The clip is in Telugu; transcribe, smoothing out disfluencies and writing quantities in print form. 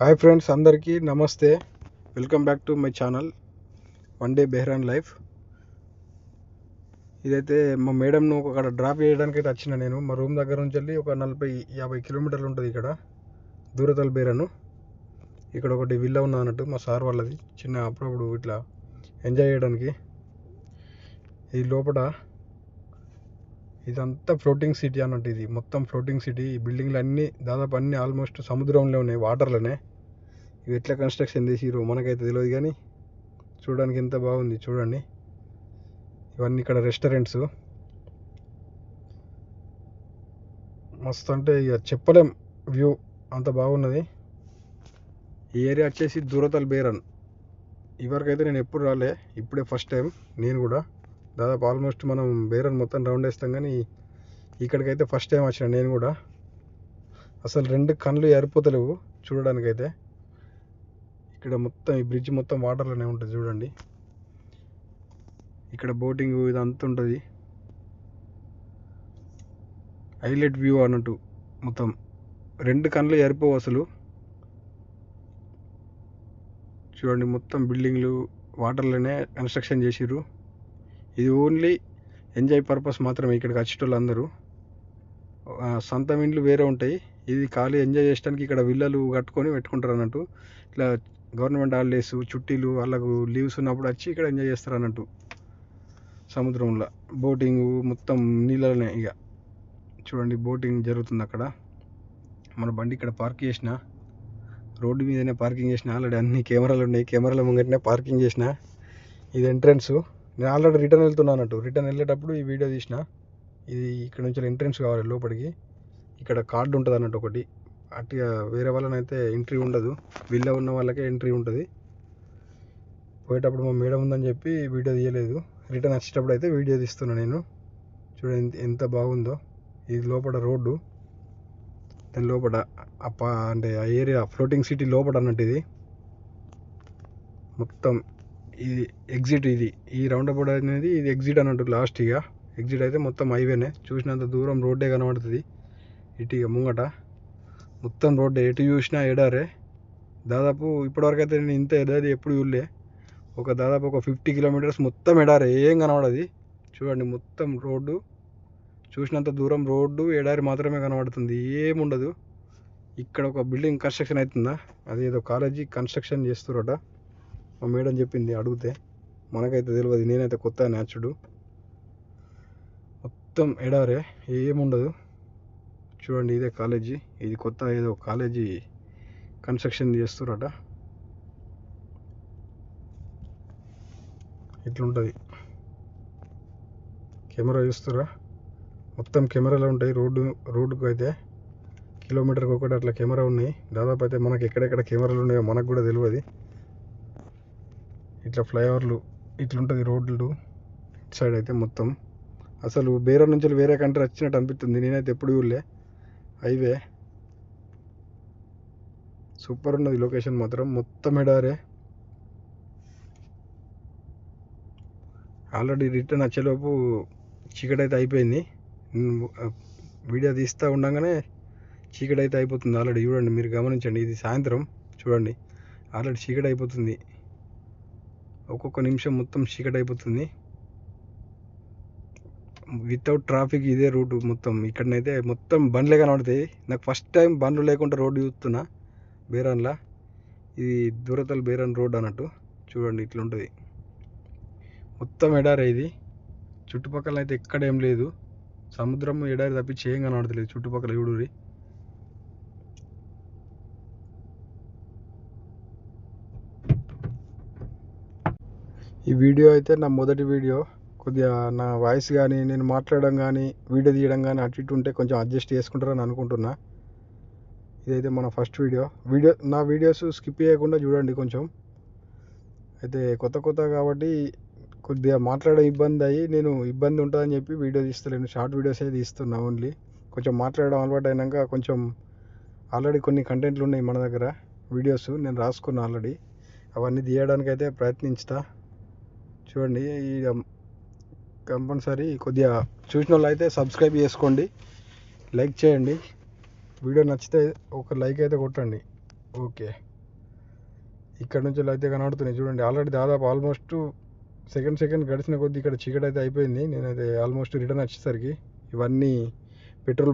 హాయ్ ఫ్రెండ్స్, అందరికీ నమస్తే. Welcome back to my channel one day బెహ్రాన్ life. ఇదైతే మా మేడంను అక్కడ డ్రాప్ చేయడానికి అయితే వచ్చిన నేను. మా రూమ్ దగ్గర నుంచి వెళ్ళి ఒక 40-50 కిలోమీటర్లు ఉంటుంది ఇక్కడ దూరతల్ బేరను. ఇక్కడ ఒకటి విల్లా ఉన్నది అన్నట్టు మా సార్ వాళ్ళది, చిన్న అప్పుడప్పుడు ఇట్లా ఎంజాయ్ చేయడానికి. ఈ లోపల ఇదంతా ఫ్లోటింగ్ సిటీ అన్నట్టు. ఇది మొత్తం ఫ్లోటింగ్ సిటీ. ఈ బిల్డింగ్లు అన్నీ దాదాపు అన్నీ ఆల్మోస్ట్ సముద్రంలో ఉన్నాయి, వాటర్లోనే. ఇవి ఎట్లా కన్స్ట్రక్షన్ చేసిరు మనకైతే తెలియదు, కానీ చూడడానికి ఎంత బాగుంది చూడండి. ఇవన్నీ ఇక్కడ రెస్టారెంట్స్ మస్తు, అంటే ఇక చెప్పలేం, వ్యూ అంత బాగున్నది. ఈ ఏరియా వచ్చేసి దూరతల్ బేరన్. ఇవరకైతే నేను ఎప్పుడు రాలే, ఇప్పుడే ఫస్ట్ టైం నేను కూడా. దాదాపు ఆల్మోస్ట్ మనం బేరన్ మొత్తం రౌండ్ వేస్తాం, కానీ ఇక్కడికైతే ఫస్ట్ టైం వచ్చిన నేను కూడా. అసలు రెండు కళ్ళు ఎరిపోతలేవు చూడడానికైతే. ఇక్కడ మొత్తం ఈ బ్రిడ్జ్ మొత్తం వాటర్లోనే ఉంటుంది చూడండి. ఇక్కడ బోటింగ్ ఇదంతా ఉంటుంది. హైలైట్ వ్యూ అన్నట్టు. మొత్తం రెండు కళ్ళు ఎరిపోవు అసలు. చూడండి, మొత్తం బిల్డింగ్లు వాటర్లోనే కన్స్ట్రక్షన్ చేసిర్రు. ఇది ఓన్లీ ఎంజాయ్ పర్పస్ మాత్రమే. ఇక్కడికి వచ్చేటోళ్ళు అందరూ సొంతం ఇండ్లు వేరే ఉంటాయి. ఇది ఖాళీ ఎంజాయ్ చేయడానికి ఇక్కడ విల్లలు కట్టుకొని పెట్టుకుంటారు అన్నట్టు. ఇట్లా గవర్నమెంట్ హాలిడేస్, చుట్టీలు, వాళ్ళకు లీవ్స్ ఉన్నప్పుడు వచ్చి ఇక్కడ ఎంజాయ్ చేస్తారు అన్నట్టు. సముద్రంలో బోటింగ్ మొత్తం నీళ్ళనే. ఇక చూడండి, బోటింగ్ జరుగుతుంది అక్కడ. మన బండి ఇక్కడ పార్క్ చేసిన, రోడ్డు మీదనే పార్కింగ్ చేసిన. ఆల్రెడీ అన్ని కెమెరాలు ఉన్నాయి, కెమెరాల ముంగటనే పార్కింగ్ చేసిన. ఇది ఎంట్రన్స్. నేను ఆల్రెడీ రిటర్న్ వెళ్తున్నా అన్నట్టు. రిటర్న్ వెళ్ళేటప్పుడు ఈ వీడియో తీసిన. ఇది ఇక్కడ నుంచి ఎంట్రన్స్ కావాలి లోపలికి. ఇక్కడ కార్డు ఉంటుంది అన్నట్టు ఒకటి. అట్లా వేరే వాళ్ళనైతే ఎంట్రీ ఉండదు, విల్లా ఉన్న వాళ్ళకే ఎంట్రీ ఉంటుంది. పోయేటప్పుడు మా మేడం ఉందని చెప్పి వీడియో తీయలేదు. రిటర్న్ వచ్చేటప్పుడు అయితే వీడియో తీస్తున్నా నేను. చూడండి ఎంత బాగుందో. ఇది లోపల రోడ్డు, దాని లోపల అంటే ఆ ఏరియా ఫ్లోటింగ్ సిటీ లోపల అన్నట్టు. ఇది మొత్తం ఇది ఎగ్జిట్. ఇది ఈ రౌండ్ అబౌట్ అనేది ఇది ఎగ్జిట్ అన్నట్టు. లాస్ట్ ఇక ఎగ్జిట్ అయితే మొత్తం హైవేనే. చూసినంత దూరం రోడ్డే కనబడుతుంది. ఇటు ఇక ముంగట మొత్తం రోడ్డే, ఎటు చూసినా ఎడారే. దాదాపు ఇప్పటివరకు అయితే నేను ఇంత ఎడారి ఎప్పుడు చూడలే. దాదాపు ఒక 50 కిలోమీటర్స్ మొత్తం ఎడారే, ఏం కనబడది. చూడండి, మొత్తం రోడ్డు, చూసినంత దూరం రోడ్డు, ఎడారి మాత్రమే కనబడుతుంది, ఏముండదు. ఇక్కడ ఒక బిల్డింగ్ కన్స్ట్రక్షన్ అవుతుందా, అదేదో కాలేజీ కన్స్ట్రక్షన్ చేస్తురట. మా మేడం చెప్పింది అడిగితే. మనకైతే తెలియదు, నేనైతే కొత్త న్యాచుడు. మొత్తం ఎడారే, ఏముండదు. చూడండి, ఇదే కాలేజీ. ఇది కొత్త ఏదో కాలేజీ కన్స్ట్రక్షన్ చేస్తురట. ఇట్లుంటుంది. కెమెరా చూస్తురా, మొత్తం కెమెరాలు ఉంటాయి. రోడ్డుకు అయితే కిలోమీటర్కి ఒకటి అట్లా కెమెరా ఉన్నాయి. దాదాపు అయితే మనకి ఎక్కడెక్కడ కెమెరాలు ఉన్నాయో మనకు కూడా తెలియదు. ఇట్లా ఫ్లైఓవర్లు ఇట్లుంటుంది రోడ్లు. ఇటు సైడ్ అయితే మొత్తం అసలు బేరన్ నుంచి వేరే కంట్రీ వచ్చినట్టు అనిపిస్తుంది. నేనైతే ఎప్పుడు చూడలే. హైవే సూపర్ ఉన్నది. లొకేషన్ మాత్రం మొత్తం ఎడారే. ఆల్రెడీ రిటర్న్ వచ్చేలోపు చీకటి అయితే అయిపోయింది. వీడియో తీస్తూ ఉండగానే చీకటి అయితే అయిపోతుంది ఆల్రెడీ. చూడండి, మీరు గమనించండి, ఇది సాయంత్రం. చూడండి, ఆల్రెడీ చీకటి అయిపోతుంది. ఒక్కొక్క నిమిషం మొత్తం చీకటి అయిపోతుంది. వితౌట్ ట్రాఫిక్ ఇదే రూటు మొత్తం. ఇక్కడనైతే మొత్తం బండ్లే కనబడతాయి. నాకు ఫస్ట్ టైం బండ్లు లేకుండా రోడ్డు చూస్తున్నా బేరన్లా. ఇది దూరతల్ బేరన్ రోడ్ అన్నట్టు. చూడండి, ఇట్లుంటుంది. మొత్తం ఎడారే ఇది. చుట్టుపక్కల అయితే ఎక్కడ ఏం లేదు, సముద్రం ఎడారి తప్పించి ఏం కనబడతలేదు చుట్టుపక్కల. చూడురి, ఈ వీడియో అయితే నా మొదటి వీడియో. కొద్దిగా నా వాయిస్ కానీ, నేను మాట్లాడడం కానీ, వీడియో తీయడం కానీ అటు ఇటు ఉంటే కొంచెం అడ్జస్ట్ చేసుకుంటారని అనుకుంటున్నా. ఇదైతే మన ఫస్ట్ వీడియో. నా వీడియోస్ స్కిప్ చేయకుండా చూడండి కొంచెం. అయితే కొత్త కాబట్టి కొద్దిగా మాట్లాడే నేను ఇబ్బంది ఉంటుందని చెప్పి వీడియో తీస్తలేను. షార్ట్ వీడియోస్ అయితే తీస్తున్నా ఓన్లీ. కొంచెం మాట్లాడడం అలవాటు అయినాక కొంచెం ఆల్రెడీ కొన్ని కంటెంట్లు ఉన్నాయి మన దగ్గర, వీడియోస్ నేను రాసుకున్నా ఆల్రెడీ. అవన్నీ తీయడానికి అయితే ప్రయత్నించుతా. చూడండి, కంపల్సరీ కొద్దిగా చూసిన వాళ్ళు అయితే సబ్స్క్రైబ్ చేసుకోండి, లైక్ చేయండి. వీడియో నచ్చితే ఒక లైక్ అయితే కొట్టండి. ఓకే. ఇక్కడ నుంచి అయితే కనబడుతున్నాయి చూడండి. ఆల్రెడీ దాదాపు ఆల్మోస్ట్ సెకండ్ గడిచిన కొద్దీ ఇక్కడ చీకటి అయితే అయిపోయింది. నేనైతే ఆల్మోస్ట్ రిటర్న్ వచ్చేసరికి ఇవన్నీ పెట్రోల్